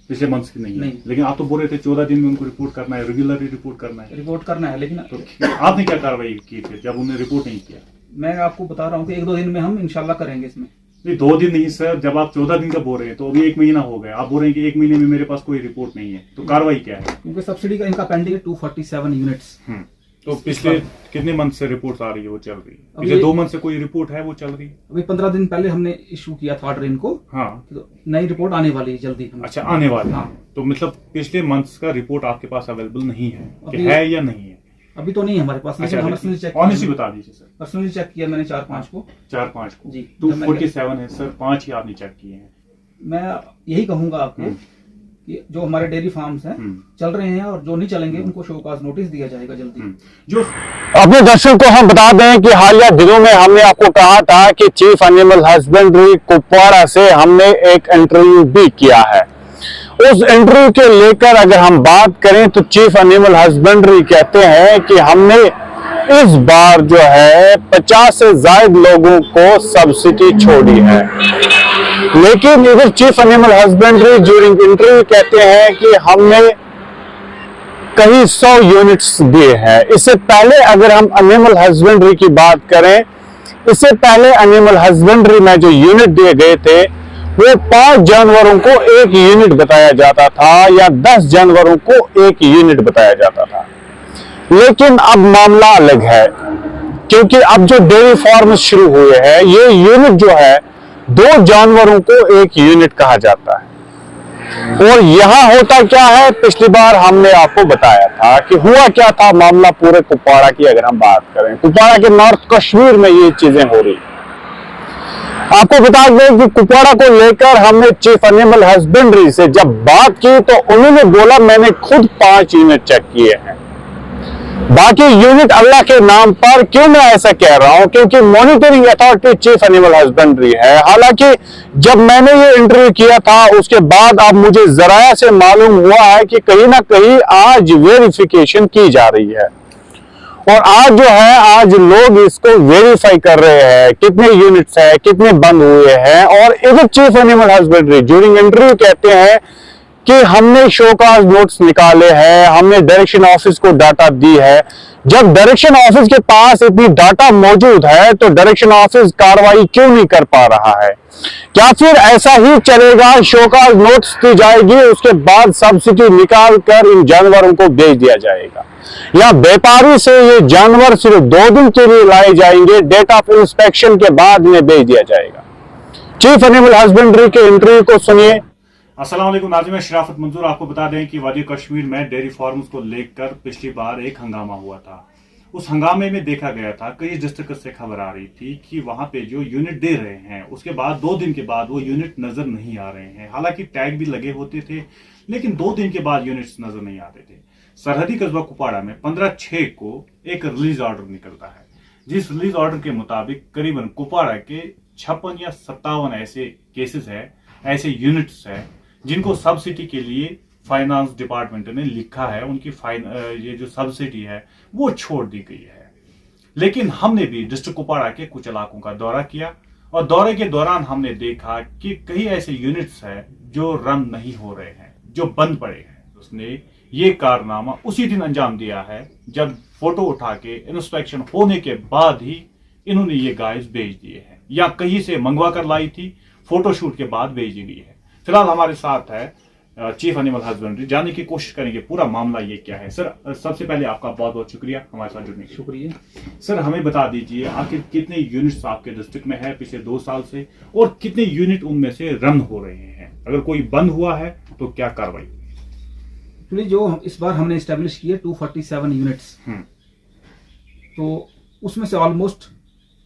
पिछले मंथ की नहीं है। लेकिन आप तो बोल रहे थे 14 दिन में उनको रिपोर्ट करना है, रेगुलरली रिपोर्ट करना है। लेकिन तो आपने क्या कार्रवाई की फिर जब उन्होंने रिपोर्ट नहीं किया? मैं आपको बता रहा हूँ कि 1-2 दिन में हम इंशाल्लाह करेंगे इसमें। नहीं 2 दिन नहीं सर, जब आप 14 दिन का बोल रहे हैं तो अभी 1 महीना हो गया, आप बोल रहे हैं कि 1 महीने में मेरे पास कोई रिपोर्ट नहीं है, तो कार्रवाई क्या है? क्योंकि सब्सिडी का इनका पेंडिंग है 247 यूनिट्स। तो पिछले कितने मंथ से रिपोर्ट आ रही है, वो चल रही है? पिछले 2 मंथ से कोई रिपोर्ट है वो चल रही है? अभी 15 दिन पहले हमने इशू किया था ऑर्डर इनको। हाँ, तो नई रिपोर्ट आने वाली है जल्दी। अच्छा, आने वाली। हाँ। तो मतलब पिछले मंथ्स का रिपोर्ट आपके पास अवेलेबल नहीं है कि है या नहीं है? अभी तो नहीं है हमारे पास। अच्छा, पर्सनली चेक ऑनेस्टली बता दीजिए सर। पर्सनली चेक किया मैंने 4-5 को जी। 247 है सर, 5 ही आपने चेक किए हैं। मैं यही कहूंगा आपको कि जो हमारे डेयरी फार्म्स हैं चल रहे हैं और जो नहीं चलेंगे उनको शो कॉज नोटिस दिया जाएगा जल्दी। जो अपने दर्शकों को हम बता दें कि हालिया दिनों में हमने आपको कहा था कि चीफ एनिमल हस्बेंड्री कुपवाड़ा से हमने एक इंटरव्यू भी किया है। उस इंटरव्यू के लेकर अगर हम बात करें तो चीफ एनिमल हस्बेंड्री कहते हैं कि हमने इस बार जो है 50 से ज्यादा लोगों को सब्सिडी छोड़ी है। लेकिन इधर chief animal husbandry during interview कहते हैं कि हमने कहीं 100 यूनिट्स दिए हैं। इससे पहले अगर हम एनिमल हस्बेंड्री की बात करें, इससे पहले एनिमल हस्बेंड्री में जो यूनिट दिए गए थे वो 5 जानवरों को 1 यूनिट बताया जाता था या 10 जानवरों को 1 यूनिट बताया जाता था। लेकिन अब मामला अलग है, क्योंकि अब जो डेयरी फार्म शुरू हुए हैं ये यूनिट जो है 2 जानवरों को 1 यूनिट कहा जाता है। और यहां होता क्या है, पिछली बार हमने आपको बताया था कि हुआ क्या था मामला पूरे कुपवाड़ा की। अगर हम बात करें कुपवाड़ा के नॉर्थ कश्मीर में ये चीजें हो रही, आपको बता दें कि कुपवाड़ा को लेकर हमने चीफ एनिमल हस्बेंड्री से जब बात की तो उन्होंने बोला मैंने खुद 5 यूनिट चेक किए हैं, बाकी यूनिट अल्लाह के नाम पर। क्यों मैं ऐसा कह रहा हूं, क्योंकि monitoring authority chief animal husbandry है। हालांकि जब मैंने ये इंटरव्यू किया था उसके बाद अब मुझे जराया से मालूम हुआ है कि कहीं ना कहीं आज वेरिफिकेशन की जा रही है और आज जो है आज लोग इसको वेरीफाई कर रहे हैं कितने यूनिट्स है, कितने बंद हुए हैं। और इधर chief animal husbandry during interview कहते हैं कि हमने शो कॉज नोट्स निकाले हैं, हमने डायरेक्शन ऑफिस को डाटा दी है। जब डायरेक्शन ऑफिस के पास इतनी डाटा मौजूद है तो डायरेक्शन ऑफिस कार्रवाई क्यों नहीं कर पा रहा है? क्या फिर ऐसा ही चलेगा, शो कॉज नोट्स दी जाएगी उसके बाद सब्सिडी निकाल कर इन जानवरों को बेच दिया जाएगा, या व्यापारी से ये जानवर सिर्फ 2 दिन के लिए लाए जाएंगे, डेट ऑफ इंस्पेक्शन के बाद इन्हें बेच दिया जाएगा? चीफ एनिमल हस्बेंड्री के इंटरव्यू को सुनिए। अस्सलाम वालेकुम नाज़रीन, मैं शराफत मंजूर। आपको बता दें कि वादी कश्मीर में डेयरी फार्म्स को लेकर पिछली बार एक हंगामा हुआ था। उस हंगामे में देखा गया था, कई डिस्ट्रिक्ट से खबर आ रही थी कि वहां पे जो यूनिट दे रहे हैं उसके बाद 2 दिन के बाद वो यूनिट नजर नहीं आ रहे हैं। हालांकि टैग भी लगे होते थे, लेकिन 2 दिन के बाद यूनिट्स नजर नहीं आते थे। सरहदी कस्बा कुपवाड़ा में 15/6 को एक रिलीज ऑर्डर निकलता है, जिस रिलीज ऑर्डर के मुताबिक करीबन कुपवाड़ा के 56 या 57 ऐसे केसेस है, ऐसे यूनिट्स है जिनको सब्सिडी के लिए फाइनेंस डिपार्टमेंट ने लिखा है, उनकी ये जो सब्सिडी है वो छोड़ दी गई है। लेकिन हमने भी डिस्ट्रिक्ट कुपवाड़ा के कुछ इलाकों का दौरा किया और दौरे के दौरान हमने देखा कि कई ऐसे यूनिट्स हैं जो रन नहीं हो रहे हैं, जो बंद पड़े हैं। उसने ये कारनामा उसी दिन अंजाम दिया है जब फोटो उठा के इंस्पेक्शन होने के बाद ही इन्होंने ये गाय बेच दिए हैं, या कहीं से मंगवा कर लाई थी, फोटोशूट के बाद बेच दी गई है। फिलहाल हमारे साथ है चीफ एनिमल हस्बेंड्री, जानने की कोशिश करेंगे पूरा मामला ये क्या है। सर, सबसे पहले आपका बहुत बहुत शुक्रिया हमारे साथ जुड़ने के लिए। शुक्रिया सर, हमें बता दीजिए आखिर कितने यूनिट्स आपके डिस्ट्रिक्ट में है पिछले 2 साल से, और कितने यूनिट उनमें से रन हो रहे हैं? अगर कोई बंद हुआ है तो क्या कार्रवाई? जो इस बार हमने स्टैब्लिश किए 247 यूनिट्स, तो उसमें से ऑलमोस्ट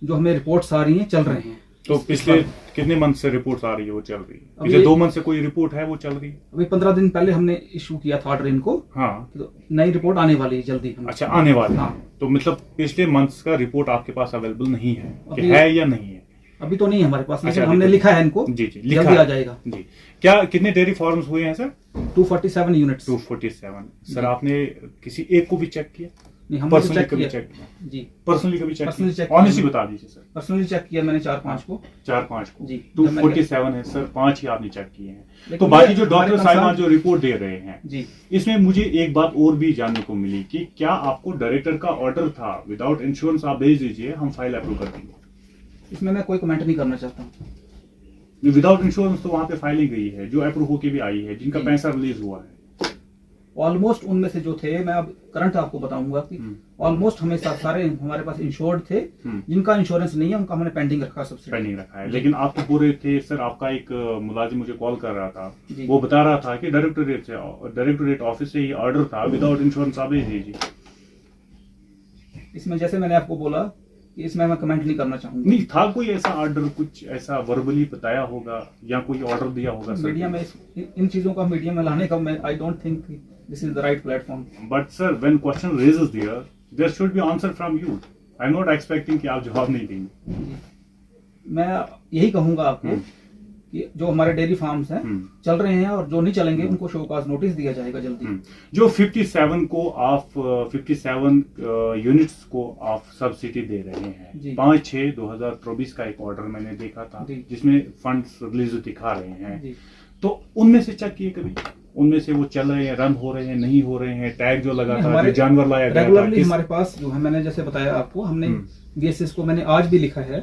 जो हमें रिपोर्ट्स आ रही हैं चल रहे हैं। तो पिछले कितने मंथ से रिपोर्ट्स आ रही है वो चल रही है? पिछले 2 मंथ से कोई रिपोर्ट है वो चल रही है? अभी 15 दिन पहले हमने इशू किया था ऑर्डर इनको। हाँ, तो नई रिपोर्ट आने वाली है जल्दी। अच्छा, आने वाली। हाँ। तो मतलब पिछले मंथ्स का रिपोर्ट आपके पास अवेलेबल नहीं है कि है या नहीं है? अभी तो नहीं है हमारे पास। अच्छा, हमने लिखा है इनको। जी जी, जल्दी आ जाएगा जी। क्या कितने डेयरी फार्म्स हुए हैं सर? 247 यूनिट्स। 247। सर, आपने किसी एक को भी चेक किया? नहीं, हमने पर्सनली चेक कभी किया। चेक किया? जी पर्सनली कभी चेक Personally किया? check किया ऑनेस्टली मैंने। बता दीजिए सर। पर्सनली चेक किया मैंने 4-5 को। 4-5 को जी। 247 है सर, 5 ही आपने चेक किए हैं। लेकिन तो बाकी जो हमारे डॉक्टर concern- साहिबान जो रिपोर्ट दे रहे हैं, जी इसमें मुझे एक बात और भी जानने को मिली कि क्या आपको डायरेक्टर का ऑर्डर था विदाउट इंश्योरेंस आप भेज दीजिए, हम फाइल अप्रूव कर देंगे। इसमें मैं कोई कमेंट नहीं करना चाहता हूँ। विदाउट इंश्योरेंस तो वहां पे फाइलिंग गई है जो अप्रूव होके भी आई है, जिनका जी। पैसा रिलीज हुआ है। ऑलमोस्ट उनमें से जो थे, मैं अब करंट आपको बताऊंगा कि ऑलमोस्ट हमें सारे हमारे पास इंश्योर्ड थे। जिनका इंश्योरेंस नहीं है उनका हमने पेंडिंग रखा सब्सिडी। पेंडिंग रखा है, लेकिन आप तो पूरे थे सर। आपका एक मुलाजिम मुझे कॉल कर रहा था, जी। वो बता रहा था कि डायरेक्टोरेट ऑफिस से ही ऑर्डर था, विदाउट इंश्योरेंस आप भेज दीजिए। इसमें जैसे मैंने आपको बोला कि इसमें मैं कमेंट नहीं करना चाहूंगा। नहीं था कोई ऐसा ऑर्डर, कुछ ऐसा वर्बली बताया होगा या कोई ऑर्डर दिया होगा सर? मीडिया में इन चीजों का मीडिया में लाने का मैं I don't think this is the right platform. But sir when question raises there should be answer from you. I am not expecting कि आप जवाब नहीं देंगे। मैं यही कहूंगा आपको कि जो हमारे डेयरी फार्म्स हैं चल रहे हैं और जो नहीं चलेंगे उनको शोकाज नोटिस दिया जाएगा जल्दी। जो 57 को आप 57 यूनिट्स को आप सब्सिडी दे रहे जी। हैं, 5/6/2024 का एक ऑर्डर मैंने देखा था जी। जिसमें फंड्स रिलीज दिखा रहे हैं, जी तो उनमें से चेक किए कभी? उनमें से वो चल रहे हैं, रन हो रहे हैं, नहीं हो रहे हैं? टैग जो लगा था, जो जानवर लाया गया था, रेगुलरली हमारे पास जो है, मैंने जैसे बताया आपको, हमने बीएसएस को मैंने आज भी लिखा है।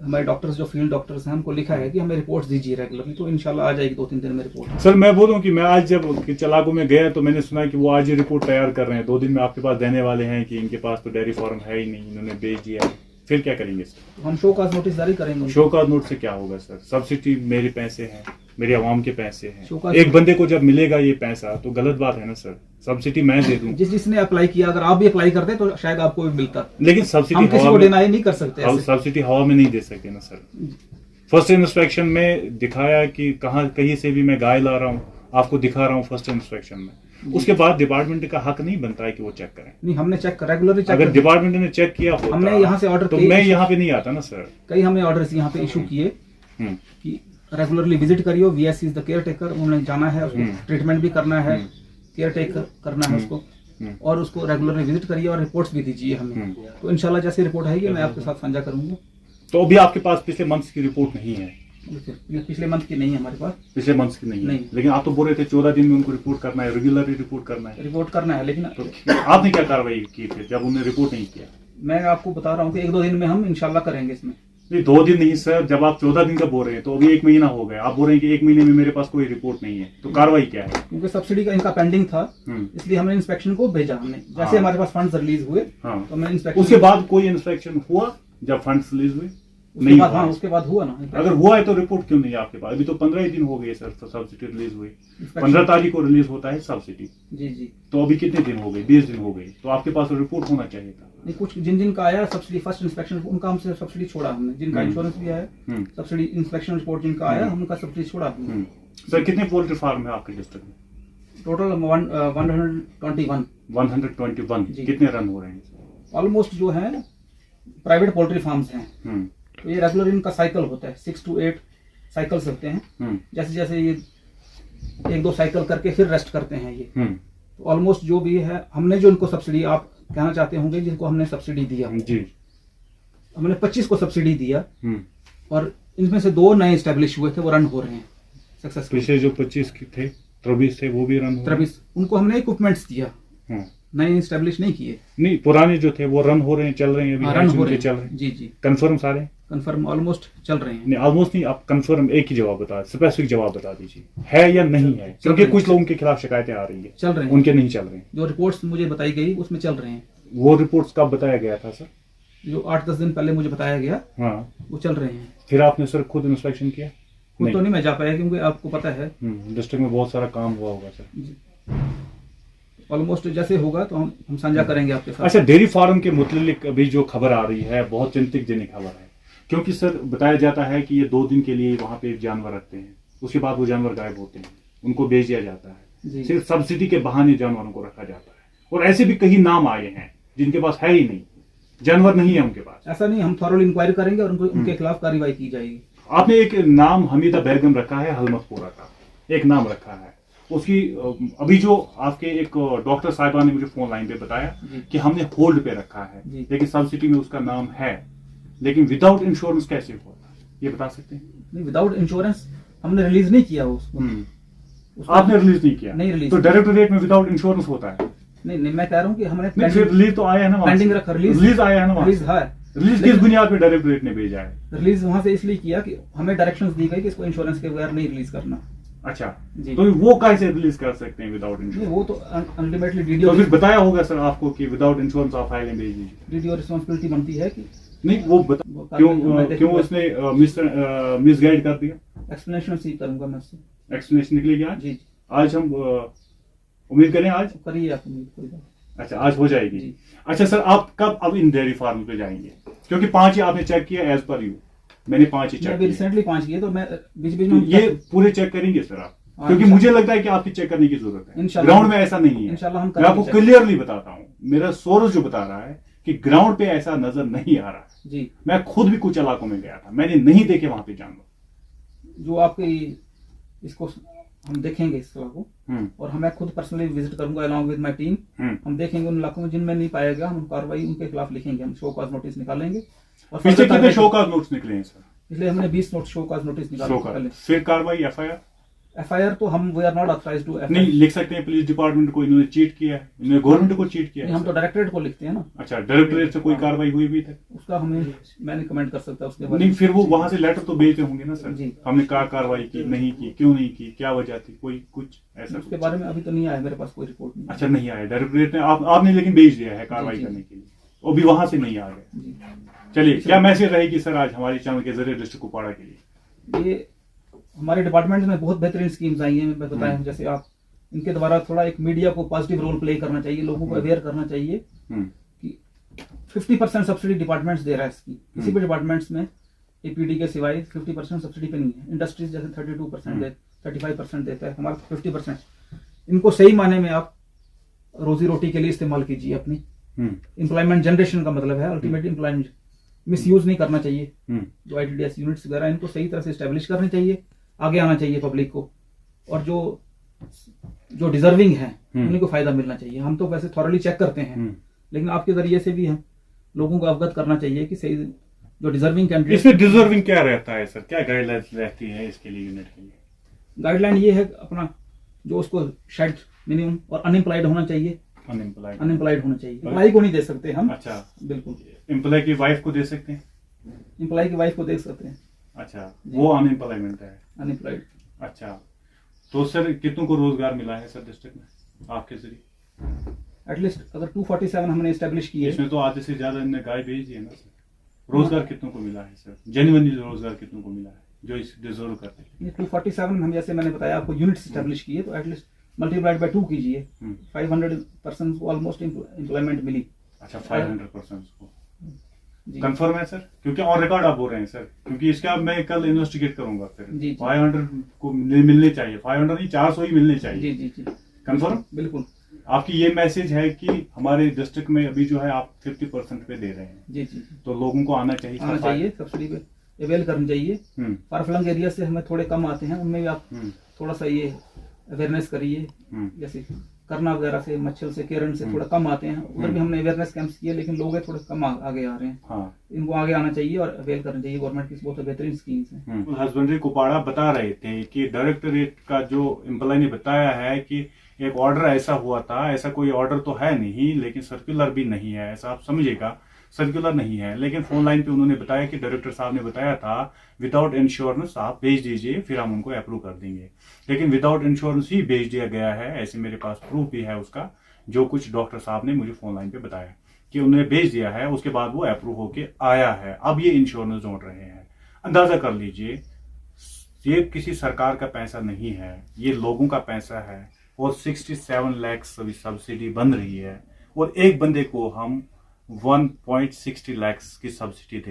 हमारे डॉक्टर्स जो फील्ड डॉक्टर्स हैं हमको लिखा है कि हमें रिपोर्ट्स दीजिए रेगुलरली, तो इंशाल्लाह आ जाएगी 2-3 दिन में रिपोर्ट। सर मैं बोलूं कि मैं आज जब चलागो में गया तो मैंने सुना कि वो आज ही रिपोर्ट तैयार कर रहे हैं, 2 दिन में आपके पास देने वाले हैं कि इनके पास तो डेयरी फार्म है ही नहीं, इन्होंने बेच दिया है। फिर क्या करेंगे सर? तो हम शोकाज नोटिस जारी करेंगे उनको। शो का नोट से क्या होगा सर? सब्सिडी मेरे पैसे हैं, मेरे आवाम के पैसे हैं। शोकाज- एक बंदे को जब मिलेगा ये पैसा तो गलत बात है ना सर। सब्सिडी मैं दे दूं, जिसने अप्लाई किया, अगर आप भी अप्लाई करते तो शायद आपको भी मिलता। लेकिन हम सब्सिडी किसी हवा को में, डिनाई नहीं कर सकते ऐसे। सब्सिडी हवा में नहीं दे सकते ना सर। फर्स्ट इंस्पेक्शन में दिखाया कि कहीं से भी मैं गाय ला रहा हूँ, आपको दिखा रहा हूँ फर्स्ट इंस्पेक्शन में, उसके बाद डिपार्टमेंट का हक नहीं बनता है कि वो चेक करें। नहीं, हमने चेक रेगुलरली चेक अगर डिपार्टमेंट ने चेक किया होता, हमने यहाँ से ऑर्डर तो किए- मैं यहाँ पे नहीं आता ना सर। कई हमने ऑर्डर्स यहाँ पे इशू किए हम्म, कि रेगुलरली विजिट करियो, VS is the caretaker, उन्होंने जाना है, उसको ट्रीटमेंट भी करना है, केयर टेकर करना है उसको, और उसको रेगुलरली विजिट करिए और रिपोर्ट्स भी दीजिए हमें। तो इंशाल्लाह जैसी रिपोर्ट आएगी मैं आपके साथ साझा करूंगा। तो अभी आपके पास पिछले मंथ्स की रिपोर्ट नहीं है? ये पिछले मंथ की नहीं है हमारे पास, पिछले मंथ्स की नहीं है, नहीं। लेकिन आप तो बोल रहे थे 14 दिन में उनको रिपोर्ट करना है, रेगुलरली रिपोर्ट करना है। रिपोर्ट करना है, लेकिन तो आपने क्या कार्रवाई की फिर जब उन्होंने रिपोर्ट नहीं किया? मैं आपको बता रहा हूँ कि 1-2 दिन में हम इंशाल्लाह करेंगे इसमें। नहीं 2 दिन नहीं सर, जब आप 14 दिन का बोल रहे हैं तो अभी 1 महीना हो गया, आप बोल रहे हैं कि 1 महीने में मेरे पास कोई रिपोर्ट नहीं है, तो कार्रवाई क्या है? क्योंकि सब्सिडी का इनका पेंडिंग था, इसलिए हमने इंस्पेक्शन को भेजा। हमने जैसे हमारे पास फंड्स रिलीज हुए हाँ। तो मैं इंस्पेक्शन उसके बाद कोई इंस्पेक्शन हुआ जब फंड्स रिलीज हुए? उसके नहीं बाद, हुआ। हाँ उसके बाद हुआ ना। अगर हुआ है तो रिपोर्ट क्यों नहीं है आपके पास? अभी तो 15 ही दिन हो गए सर सब्सिडी रिलीज हुई, 15 तारीख को रिलीज होता है सब्सिडी, जी जी। तो अभी कितने दिन हो गए? 20 दिन हो गए, तो आपके पास रिपोर्ट होना चाहिए था। नहीं, कुछ जिनका आया सब्सिडी फर्स्ट इंस्पेक्शन, उनका हमसे सब्सिडी छोड़ा हमने। जिनका इंश्योरेंस भी है, सब्सिडी इंस्पेक्शन रिपोर्ट जिनका आया, उनका सब्सिडी छोड़ा हमने। सर कितने पोल्ट्री फार्म है आपके डिस्ट्रिक्ट में? टोटल 121 121। जी। कितने रन हो रहे हैं? ऑलमोस्ट जो है प्राइवेट पोल्ट्री फार्म्स हैं। हम्म, तो ये रेगुलर इनका साइकिल होता है, 6 to 8 साइकिल्स होते हैं। जैसे जैसे ये 1-2 साइकिल करके फिर रेस्ट करते हैं ये। तो ऑलमोस्ट जो भी है, हमने जो इनको सब्सिडी, आप कहना चाहते होंगे जिनको हमने सब्सिडी दिया, जी। हमने 25 को सब्सिडी दिया और इनमें से 2 नए स्टैब्लिश हुए थे, वो रन हो रहे हैं सक्सेसफुल। पिछले जो 25 थे 23 थे वो भी रन हो रहे हैं? 23 उनको हमने इक्विपमेंट्स दिया, हाँ। नए स्टैब्लिश नहीं किए। नहीं पुराने जो थे वो रन हो रहे हैं, चल रहे हैं अभी? रन हो रहे चल रहे हैं, हैं जी जी। कंफर्म सारे? कंफर्म ऑलमोस्ट चल रहे हैं। नहीं ऑलमोस्ट नहीं, आप कंफर्म एक ही जवाब बता, स्पेसिफिक जवाब बता दीजिए, है या नहीं है? क्योंकि कुछ लोगों के खिलाफ शिकायतें आ रही है, चल रहे हैं, उनके नहीं चल रहे हैं। जो रिपोर्ट्स मुझे बताई गई उसमें चल रहे हैं। वो रिपोर्ट्स कब बताया गया था सर? जो 8-10 दिन पहले मुझे बताया गया, हाँ, वो चल रहे हैं। फिर आपने सर खुद इंस्पेक्शन किया? खुद तो नहीं मैं जा पाया क्योंकि आपको पता है डिस्ट्रिक्ट में बहुत सारा काम हुआ होगा सर। ऑलमोस्ट जैसे होगा तो हम साझा करेंगे आपके साथ। अच्छा, डेयरी फार्म के मुतल्लिक अभी जो खबर आ रही है बहुत चिंतितजनक खबर है, क्योंकि सर बताया जाता है कि ये 2 दिन के लिए वहां पे जानवर रखते हैं, उसके बाद वो जानवर गायब होते हैं, उनको बेच दिया जाता है, सिर्फ सब्सिडी के बहाने जानवरों को रखा जाता है। और ऐसे भी कई नाम आए हैं जिनके पास है ही नहीं, जानवर नहीं है उनके पास। ऐसा नहीं, हम थॉरोली इंक्वायरी करेंगे और उनके खिलाफ कार्रवाई की जाएगी। आपने एक नाम हमीदा बेगम रखा है हलमतपुरा का, एक नाम रखा है, उसकी अभी जो आपके एक डॉक्टर साहिबा ने मुझे फोन लाइन पे बताया कि हमने होल्ड पे रखा है, लेकिन सब्सिडी में उसका नाम है, लेकिन विदाउट इंश्योरेंस कैसे हुआ था ये बता सकते हैं? नहीं, विदाउट इंश्योरेंस हमने रिलीज नहीं किया उसको। आपने रिलीज नहीं किया? नहीं रिलीज। तो डायरेक्टोरेट में विदाउट इंश्योरेंस होता है? नहीं, मैं कह रहा हूँ कि हमने फिर रिलीज तो आया है ना, पेंडिंग रखा। रिलीज आया है ना, रिलीज है। रिलीज किस बुनियाद पे डायरेक्टोरेट ने भेजा है? रिलीज वहां से इसलिए किया कि हमें डायरेक्शंस दी गई कि इसको इंश्योरेंस के बगैर नहीं रिलीज करना। अच्छा जी। तो वो कैसे रिलीज कर सकते हैं विदाउट नहीं, इंश्योरेंस? वो तो अल्टीमेटली तो डीडीओ फिर बताया होगा सर आपको कि विदाउट इंश्योरेंस आप फाइलें भेज दीजिए। डीडीओ रिस्पांसिबिलिटी बनती है कि नहीं वो बता क्यों उसने मिसगाइड कर दिया? एक्सप्लेनेशन सी करूंगा मैं उससे। एक्सप्लेनेशन निकलेगी आज? जी आज हम उम्मीद करें आज? करिए आप उम्मीद, कोई बात। अच्छा आज हो जाएगी। जी। अच्छा सर आप कब अब इन डेयरी फार्म पे जाएंगे? क्योंकि 5 ही आपने चेक किया एज पर यू, मैंने 5 ही मैं चेक अभी किया। रिसेंटली 5 किए, तो मैं बीच बीच तो में ये पूरे चेक करेंगे सर आप? हाँ, क्योंकि मुझे लगता है कि आपकी चेक करने की जरूरत है। इंशाल्लाह। ग्राउंड में ऐसा नहीं है। इंशाल्लाह हम मैं आपको करेंगे क्लियरली बताता हूँ, मेरा सोर्स जो बता रहा है कि ग्राउंड पे ऐसा नजर नहीं आ रहा है। जी। मैं खुद भी कुछ इलाकों में गया था, मैंने नहीं देखे वहां पे जानवर। जो आपकी इसको हम देखेंगे इस सलाह को, और हमें खुद पर्सनली विजिट करूंगा अलॉन्ग विद माय टीम। हम देखेंगे उन इलाकों में जिनमें नहीं पाया गया, हम कार्रवाई उनके खिलाफ लिखेंगे, हम शो कॉज नोटिस निकालेंगे। और पिछले कितने शो काज नोट्स निकले हैं सर? इसलिए हमने 20 note show cause notice show निकाले। काज, फिर कार्रवाई एफआईआर तो हम we are not authorized to नहीं लिख सकते हैं पुलिस डिपार्टमेंट को इन्होंने चीट किया है, इन्होंने गवर्नमेंट को चीट किया है? हम तो डायरेक्टरेट को लिखते हैं ना। अच्छा डायरेक्टरेट से कोई कार्रवाई हुई भी तक? उसका हमें मैं नहीं कमेंट कर सकता उसके बारे नहीं में। फिर वो वहां से लेटर तो भेजते होंगे ना सर? जी। हमने क्या कार्रवाई की, नहीं की, क्यों नहीं की, क्या वजह थी, कोई कुछ ऐसा उसके बारे में अभी तो नहीं आया मेरे पास कोई रिपोर्ट नहीं। अच्छा नहीं आया डायरेक्टरेट ने, आपने लेकिन भेज दिया है कार्रवाई जी। करने के लिए, वो भी वहां से नहीं आ गए। जी। चलिए क्या मैसेज रहेगी सर आज हमारे चैनल के जरिए डिस्ट्रिक्ट कुपवाड़ा के लिए? ये हमारे डिपार्टमेंट में बहुत बेहतरीन स्कीम्स आई हैं, मैं बताया जैसे आप इनके द्वारा थोड़ा एक मीडिया को पॉजिटिव रोल प्ले करना चाहिए, लोगों को अवेयर करना चाहिए कि 50% सब्सिडी डिपार्टमेंट्स दे रहा है इसकी। किसी भी डिपार्टमेंट्स में एपीडी के सिवाय 50% सब्सिडी पे नहीं है। इंडस्ट्रीज जैसे 32% दे, 35% देता है, हमारा 50%। इनको सही माने में आप रोजी रोटी के लिए इस्तेमाल कीजिए अपनी। एम्प्लॉयमेंट जनरेशन का मतलब है अल्टीमेट एम्प्लॉयमेंट, मिस यूज नहीं करना चाहिए। जो आईटीडीएस यूनिट्स वगैरह इनको सही तरह से स्टैब्लिश करने चाहिए, आगे आना चाहिए पब्लिक को, और जो डिजर्विंग है उन्हीं को फायदा मिलना चाहिए। हम तो वैसे थॉरली चेक करते हैं, लेकिन आपके जरिए से भी हम लोगों को अवगत करना चाहिए कि सही जो डिजर्विंग कैंडिडेट। इसमें डिजर्विंग क्या रहता है सर, क्या गाइडलाइंस रहती है इसके लिए यूनिट के लिए? गाइडलाइन ये है अपना जो उसको शेड मिनिमम और अनएम्प्लॉयड होना चाहिए। अनएम्प्लॉयड होना चाहिए, एम्प्लॉय को नहीं दे सकते हम। अच्छा बिल्कुल, एम्प्लॉय की वाइफ को दे सकते हैं? एम्प्लॉय की वाइफ को दे सकते हैं। अच्छा वो अनएम्प्लॉयमेंट है? अनएम्प्लॉयड। अच्छा तो सर कितनों को रोजगार मिला है सर डिस्ट्रिक्ट में आपके जरिए? एटलीस्ट अगर 247 हमने एस्टेब्लिश किए, इसमें तो आधे से ज्यादा इन्होंने गाय भेज दी है ना सर। रोजगार कितनों को मिला है सर, जेन्युइनली रोजगार कितनों को मिला है जो इस डिजर्व करते हैं? 247 में हम जैसे मैंने बताया आपको यूनिट्स एस्टेब्लिश किए, तो एटलीस्ट मल्टीप्लाइड बाय 2 कीजिए, 500% को ऑलमोस्ट एम्प्लॉयमेंट मिली। अच्छा 500% को जी। कंफर्म है सर? क्योंकि ऑन रिकॉर्ड आप बोल रहे हैं सर, क्योंकि इसका मैं कल इन्वेस्टिगेट करूंगा फिर। जी। 500 को मिलने चाहिए, 500 नहीं 400 ही मिलने चाहिए। जी जी जी कंफर्म? बिल्कुल। आपकी ये मैसेज है कि हमारे डिस्ट्रिक्ट में अभी जो है आप 50% पे दे रहे हैं, जी जी तो लोगों को आना चाहिए, आना चाहिए, सब्सिडी पे अवेल करनी चाहिए। फार फ्लंग एरिया से हमें थोड़े कम आते हैं, उनमें भी आप थोड़ा सा ये अवेयरनेस करिए। जैसे करना वगैरह से, मच्छल से, केरन से थोड़ा कम आते हैं, उधर भी हमने अवेयरनेस कैंप्स किए, लेकिन लोग थोड़े कम आगे आ रहे हैं। हाँ। इनको आगे आना चाहिए और अवेल करना चाहिए। गवर्नमेंट की बहुत बेहतरीन स्कीम्स हैं। हस्बेंड्री कुपवाड़ा बता रहे थे कि डायरेक्टरेट का जो एम्प्लॉय ने बताया है कि एक ऑर्डर ऐसा हुआ था, ऐसा कोई ऑर्डर तो है नहीं, लेकिन सर्कुलर भी नहीं है, ऐसा आप समझिएगा, सर्कुलर नहीं है। लेकिन फोन लाइन पे उन्होंने बताया कि डायरेक्टर साहब ने बताया था विदाउट इंश्योरेंस आप भेज दीजिए, फिर हम उनको अप्रूव कर देंगे। लेकिन विदाउट इंश्योरेंस ही भेज दिया गया है, ऐसे मेरे पास प्रूफ भी है उसका, जो कुछ डॉक्टर साहब ने मुझे फोन लाइन पे बताया कि उन्होंने भेज दिया है, उसके बाद वो अप्रूव होके आया है। अब ये इंश्योरेंस जोड़ रहे हैं। अंदाजा कर लीजिए, ये किसी सरकार का पैसा नहीं है, ये लोगों का पैसा है, और 67 लाख सब्सिडी बन रही है, और एक बंदे को हम 1.60 लाख की सब्सिडी दे